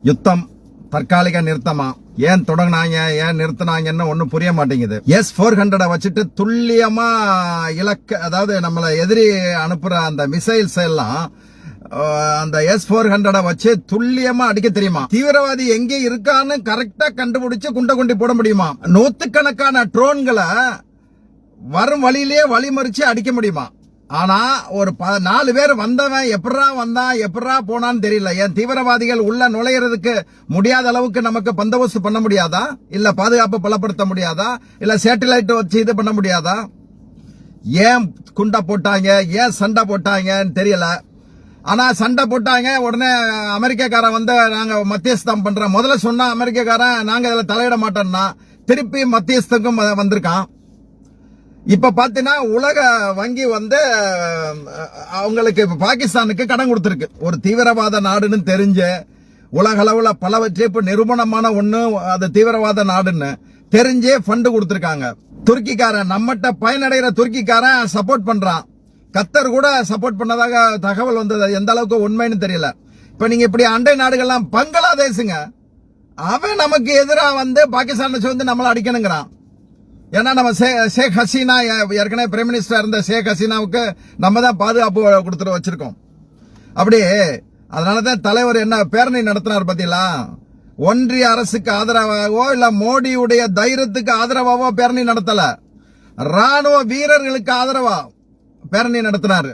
யுத்தம் தற்காலிக நிறுத்தமா, ஏன் தொடங்கினாங்க ஏன் நிறுத்தினாங்கன்னு ஒன்னும் புரிய மாட்டேங்குது. S-400 வச்சுட்டு துல்லியமா இலக்க, அதாவது நம்மள எதிரி அனுப்புற அந்த மிசைல்ஸ் எல்லாம் அந்த S-400 வச்சு துல்லியமா அடிக்க தெரியுமா? தீவிரவாதி எங்கே இருக்கான்னு கரெக்டா கண்டுபிடிச்சு குண்டி போட முடியுமா? நூத்துக்கணக்கான ட்ரோன்களை வரும் வழியிலேயே வழிமறிச்சு அடிக்க முடியுமா? ஆனா ஒரு 4 பேர் வந்தவன் எப்படா போனான்னு தெரியல. ஏன் தீவிரவாதிகள் உள்ள நுழையிறதுக்கு முடியாத அளவுக்கு நமக்கு பந்தோபஸ்து பண்ண முடியாதா? இல்ல பாதுகாப்பு பலப்படுத்த முடியாதா? இல்ல சேட்டலைட் வச்சு இது பண்ண முடியாதா? ஏன் குண்டா போட்டாங்க, ஏன் சண்டை போட்டாங்கன்னு தெரியல. ஆனா சண்டை போட்டாங்க உடனே அமெரிக்காக்காரன் வந்து நாங்க மத்தியஸ்தம் பண்றோம். முதல்ல சொன்னா அமெரிக்காக்காரன் நாங்க இதுல தலையிட மாட்டோம்னா திருப்பி மத்தியஸ்தக்கும் வந்திருக்கான். இப்ப பாத்தீங்கன்னா உலக வங்கி வந்து அவங்களுக்கு பாகிஸ்தானுக்கு கடன் கொடுத்திருக்கு. ஒரு தீவிரவாத நாடுன்னு தெரிஞ்ச உலக அளவுல பலவற்றை இப்ப நிரூபணமான ஒண்ணு அது தீவிரவாத நாடுன்னு தெரிஞ்சே ஃபண்ட் கொடுத்திருக்காங்க. துருக்கிக்காரன் நம்மகிட்ட பயனடைகிற துருக்கிக்காரன் சப்போர்ட் பண்றான். கத்தர் கூட சப்போர்ட் பண்ணதாக தகவல் வந்தது. எந்த அளவுக்கு உண்மைன்னு தெரியல. இப்ப நீங்க இப்படி அண்டை நாடுகள்லாம் பங்களாதேஷுங்க, அவன் நமக்கு எதிராக வந்து பாகிஸ்தான் வந்து நம்மள அடிக்கணுங்கிறான். ஏன்னா நம்ம ஷேக் ஹசீனா, ஏற்கனவே பிரைம் மினிஸ்டர் இருந்த ஷேக் ஹசீனாவுக்கு நம்ம தான் பாதுகாப்பு கொடுத்துட்டு வச்சிருக்கோம். அப்படியே அதனாலதான் தலைவர் என்ன பேரணி நடத்தினார் பாத்தீங்களா? ஒன்றிய அரசுக்கு ஆதரவாகவோ இல்ல மோடியுடைய தைரியத்துக்கு ஆதரவாவோ பேரணி நடத்தல, ராணுவ வீரர்களுக்கு ஆதரவா பேரணி நடத்தினாரு.